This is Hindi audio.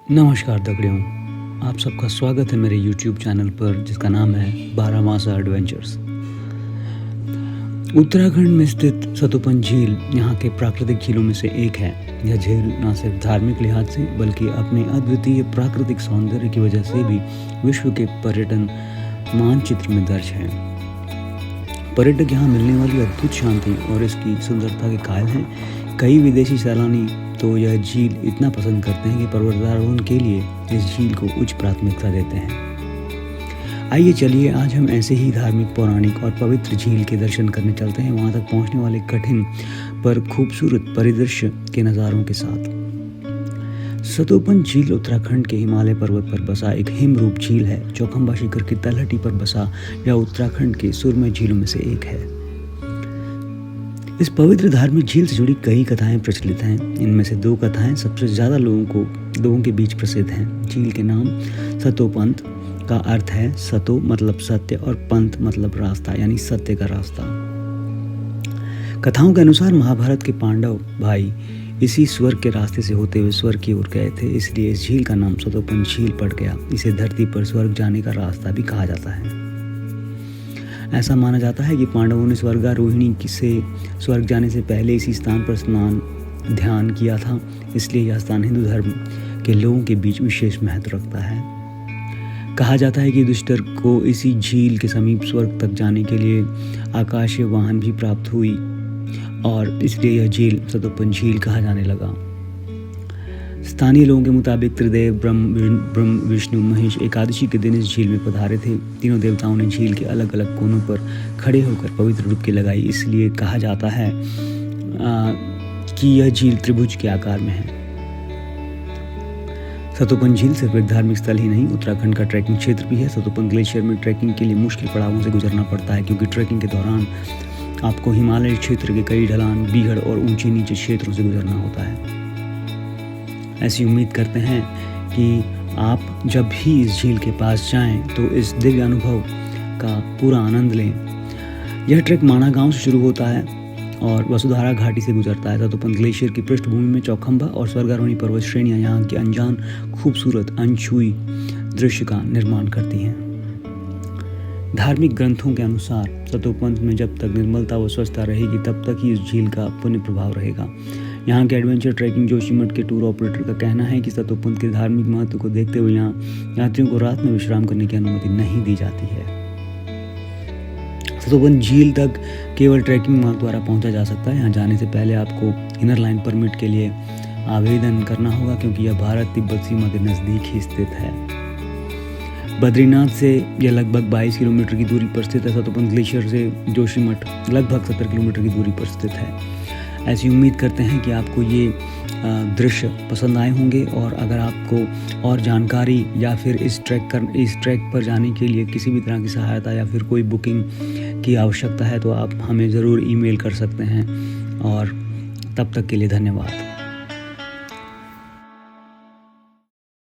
नमस्कार दगड़ियों, आप सबका स्वागत है मेरे यूट्यूब चैनल पर जिसका नाम है बारामासा एडवेंचर्स। उत्तराखंड में स्थित सतोपन झील यहाँ के प्राकृतिक झीलों में से एक है। यह झील न सिर्फ धार्मिक लिहाज से बल्कि अपने अद्वितीय प्राकृतिक सौंदर्य की वजह से भी विश्व के पर्यटन मानचित्र में दर्ज है। पर्यटक यहाँ मिलने वाली अद्भुत शांति और इसकी सुंदरता के कायल हैं। कई विदेशी सैलानी तो यह झील इतना पसंद करते हैं कि पर्वतारोहण के लिए इस झील को उच्च प्राथमिकता देते हैं। आइए चलिए आज हम ऐसे ही धार्मिक, पौराणिक और पवित्र झील के दर्शन करने चलते हैं, वहाँ तक पहुँचने वाले कठिन पर खूबसूरत परिदृश्य के नज़ारों के साथ। सतोपन झील उत्तराखंड के हिमालय पर्वत पर बसा एक हिमरूप झील है। चौखंबा शिखर की तलहटी पर बसा यह उत्तराखंड के सुरम्य झीलों में से एक है। इस पवित्र धार्मिक झील से जुड़ी कई कथाएं प्रचलित हैं। इनमें से दो कथाएं सबसे ज़्यादा लोगों के बीच प्रसिद्ध हैं। झील के नाम सतोपंथ का अर्थ है सतो मतलब सत्य और पंथ मतलब रास्ता, यानी सत्य का रास्ता। कथाओं के अनुसार महाभारत के पांडव भाई इसी स्वर्ग के रास्ते से होते हुए स्वर्ग की ओर गए थे, इसलिए इस झील का नाम सतोपन झील पड़ गया। इसे धरती पर स्वर्ग जाने का रास्ता भी कहा जाता है। ऐसा माना जाता है कि पांडवों ने स्वर्गारोहिणी से स्वर्ग जाने से पहले इसी स्थान पर स्नान ध्यान किया था, इसलिए यह स्थान हिंदू धर्म के लोगों के बीच विशेष महत्व रखता है। कहा जाता है कि युधिष्ठिर को इसी झील के समीप स्वर्ग तक जाने के लिए आकाशीय वाहन भी प्राप्त हुई और इसलिए यह झील सतोपन झील कहा जाने लगा। स्थानीय लोगों के मुताबिक त्रिदेव ब्रह्म विष्णु महेश एकादशी के दिन इस झील में पधारे थे। तीनों देवताओं ने झील के अलग अलग कोनों पर खड़े होकर पवित्र डुबकी लगाई, इसलिए कहा जाता है कि यह झील त्रिभुज के आकार में है। सतोपन झील सिर्फ एक धार्मिक स्थल ही नहीं, उत्तराखंड का ट्रैकिंग क्षेत्र भी है। सतोपन ग्लेशियर में ट्रैकिंग के लिए मुश्किल पड़ावों से गुजरना पड़ता है, क्योंकि ट्रैकिंग के दौरान आपको हिमालय क्षेत्र के कई ढलान, बीहड़ और ऊंचे नीचे क्षेत्रों से गुजरना होता है। ऐसी उम्मीद करते हैं कि आप जब भी इस झील के पास जाएं तो इस दिव्य अनुभव का पूरा आनंद लें। यह ट्रैक माणा गांव से शुरू होता है और वसुधारा घाटी से गुजरता है। सतोपन ग्लेशियर की पृष्ठभूमि में चौखंबा और स्वर्गारोहणी पर्वत श्रेणियां यहाँ की अनजान खूबसूरत अनछुई दृश्य का निर्माण करती हैं। धार्मिक ग्रंथों के अनुसार सतोपंथ में जब तक निर्मलता व स्वच्छता रहेगी तब तक ही इस झील का पुण्य प्रभाव रहेगा। यहाँ के एडवेंचर ट्रैकिंग जोशीमठ के टूर ऑपरेटर का कहना है कि सतोपंथ के धार्मिक महत्व को देखते हुए यहाँ यात्रियों को रात में विश्राम करने की अनुमति नहीं दी जाती है। सतोपंथ झील तक केवल ट्रैकिंग मार्ग द्वारा पहुंचा जा सकता है। यहाँ जाने से पहले आपको इनर लाइन परमिट के लिए आवेदन करना होगा, क्योंकि यह भारत तिब्बत सीमा के नज़दीक ही स्थित है। बद्रीनाथ से यह लगभग 22 किलोमीटर की दूरी पर स्थित है। सतोपंथ ग्लेशियर से जोशीमठ लगभग 70 किलोमीटर की दूरी पर स्थित है। ऐसी उम्मीद करते हैं कि आपको ये दृश्य पसंद आए होंगे, और अगर आपको और जानकारी या फिर इस ट्रैक पर जाने के लिए किसी भी तरह की सहायता या फिर कोई बुकिंग की आवश्यकता है तो आप हमें ज़रूर ईमेल कर सकते हैं। और तब तक के लिए धन्यवाद।